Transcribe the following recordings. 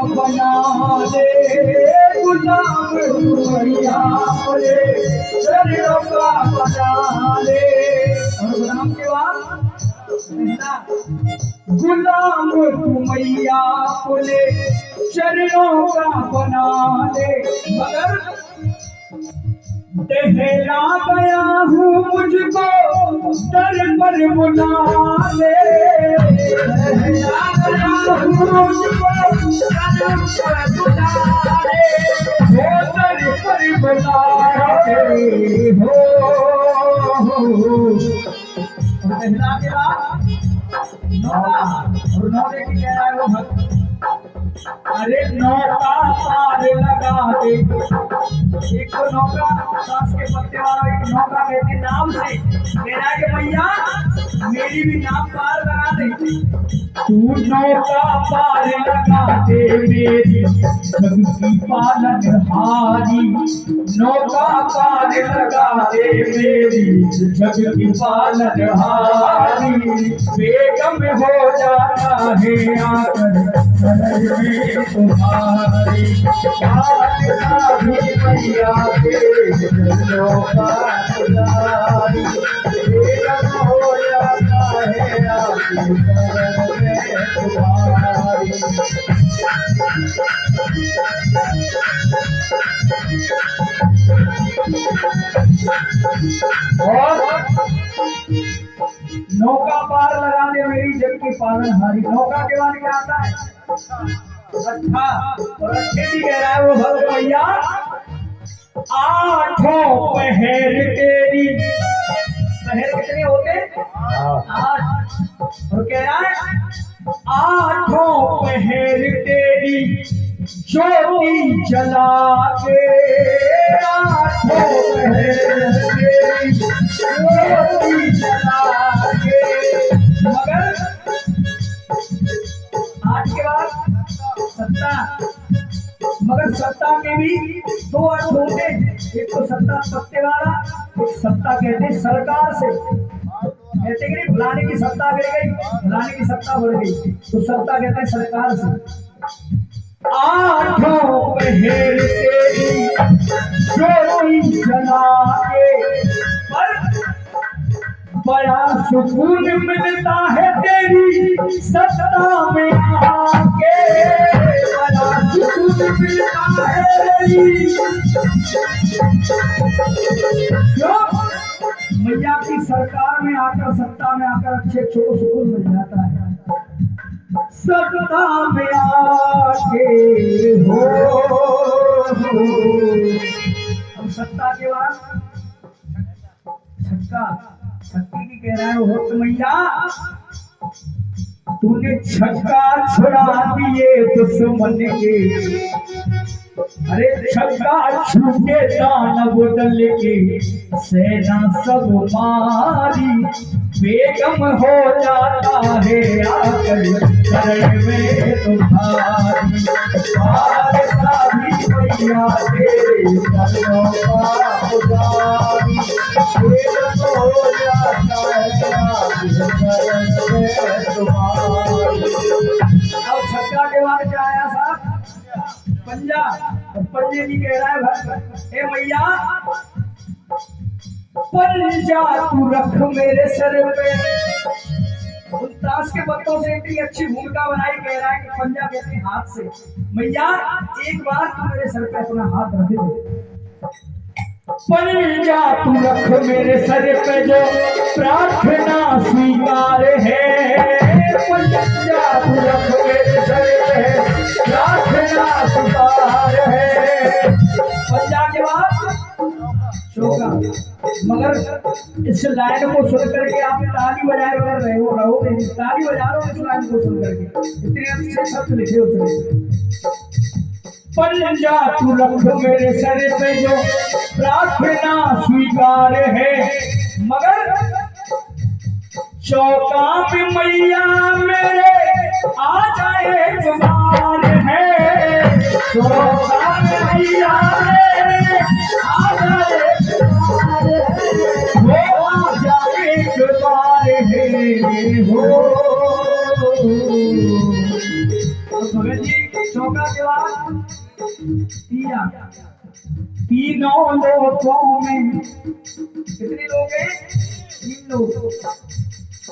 बना दे गुलाम मैया बोले चरणों का बना दे। और गुलाम के बाद गुलाम मैया बोले चरणों का बना दे। मगर टहला गया हूँ मुझको दर पर बुला ले। टहला गया हूँ मुझको दर पर बुला ले। हो दर पर बुला ले हो। टहला के बाद नौका और नौके की कह रहा है वो भक्त। अरे नौका पार लगा दे। एक तो नौका सांस के पत्ते वाला एक नौका कहते नाम से कह रहा है कि भैया मेरी भी नाम पार लगा दे। तू नौका पार लगा दे मेरी जग की पालनहारी। नौका पार लगा दे मेरी जग की पालनहारी। बेगम हो जाता है आकर तुम्हारी मैया के नौका पुजारी। बेगम हो जाता है आपकी शरण में तुम्हारी। और नौका पार लगा दे मेरी जग की पालनहारी। नौका के बाद क्या आता है? अच्छा और अच्छे भी कह रहा है वो भक्त भैया। आठों पहर तेरी, पहर कितने होते? 8। और कह रहा है आठों पहर तेरी ज्योति जला के। आठों पहर तेरी ज्योति जला के। मगर आज के बाद सत्ता, मगर सत्ता के भी 2 अर्थ होते हैं। एक तो सत्ता पत्ते वाला, एक सत्ता कहते हैं सरकार से। कहते हैं कि फलाने की सत्ता गिर गई, फलाने की सत्ता बढ़ गई, तो सत्ता कहते हैं सरकार से। आठों पहर तेरी ज्योति जला के। पर बड़ा सुकून मिलता है तेरी सत्ता में आके। बड़ा सुकून मिलता है तेरी। क्यों? मैया की सरकार में आकर, सत्ता में आकर अच्छे अच्छे को सुकून मिल जाता है। सत्ता में आके हो। अब सत्ता के बाद छक्का, छक्की की कह रहा है हो मैया तूने छक्का छुड़ा दिए दुश्मन के। अरे छक्का छूटे दानव दल के सेना सब मारी। बेगम हो जाता है आकर शरण में तुम्हारी। मैया तेरे चरणों का पुजारी। बेगम हो जाता है आकर शरण में तुम्हारी। अब छक्का के बाद क्या आया साहब? पंजा। और पंजे की कह रहा है भक्त ए मैया पंजा तू रख मेरे सर पे। उन ताश के पत्तों से इतनी अच्छी भूमिका बनाई। कह रहा है कि पंजा कहते हैं हाथ से। मैया एक बार तू मेरे सर पे अपना हाथ रख दे। पंजा तू रख मेरे सर पे जो प्रार्थना स्वीकार है। पंजा तू रख मेरे सर पे प्रार्थना स्वीकार है। पंजा के बाद चौका। मगर इस लाइन को सुन करके आप ताली बजाए कर रहे हो, रहोगे ताली बजा रहे हो इस लाइन को सुन करके। इतने अच्छे शब्द लिखे उसने। पंजा तू रख मेरे सर पे जो प्रार्थना स्वीकार है। मगर चौका में मैया मेरे आ जाए एक बार है। चौका में मैया मेरे आ जाए वो आ जाए एक बार है हो। भगत जी चौका दुर्गा के बाद तिया, तीनों लोकों में कितने लोग हैं? 3 लोग।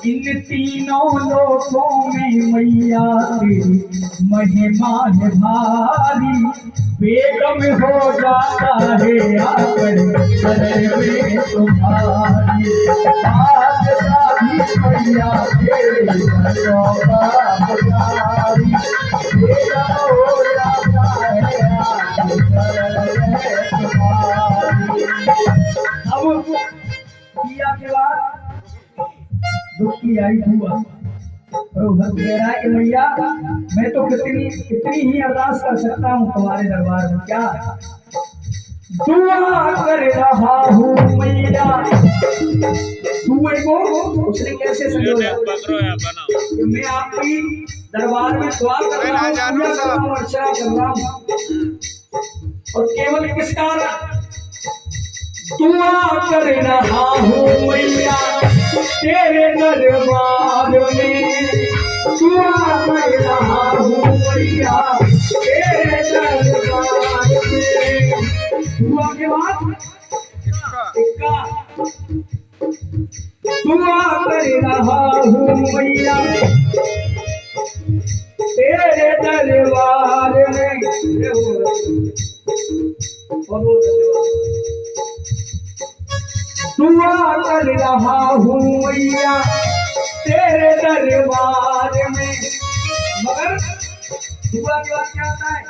इन तीनों लोकों में मैया तेरी महिमा है भारी, बेगम हो जाता है आकर शरण में तुम्हारी, आज साधी मैया तेरी महिमा भारी, बेगम हो जाता है आकर शरण में तुम्हारी। अब किया के बाद दुख की आई हुआ और भक्त कह रहा है कि मैया मैं तो इतनी ही अरदास कर सकता हूँ तुम्हारे दरबार में, क्या दुआ कर रहा हूँ मैया। दुए को उसने कैसे समझा कि मैं आपकी दरबार में दुआ कर रहा हूँ, अर्चना कर रहा हूँ, और केवल किस कारण? दुआ कर रहा हूँ मैया तेरे दरबार में, दुआ कर रहा हूँ मैया तेरे दरबार में। दुआ के बाद इक्का, दुआ कर रहा हूँ मैया तेरे दरबार में। दुआ कर रहा हूँ मैया तेरे दरबार में, मगर दुआ के बाद क्या आता है?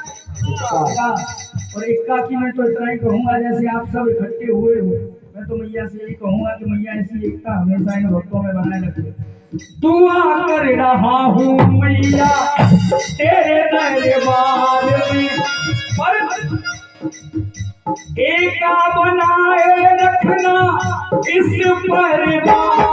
और इक्का की मैं तो इतना ही कहूँगा, जैसे आप सब इकट्ठे हुए हो, मैं तो मैया से यही कहूँगा कि मैया ऐसी एकता हमेशा इन भक्तों में बनाए रखे। दुआ कर रहा हूँ मैया तेरे दरबार में, पर एका बनाए रखना इस परिवार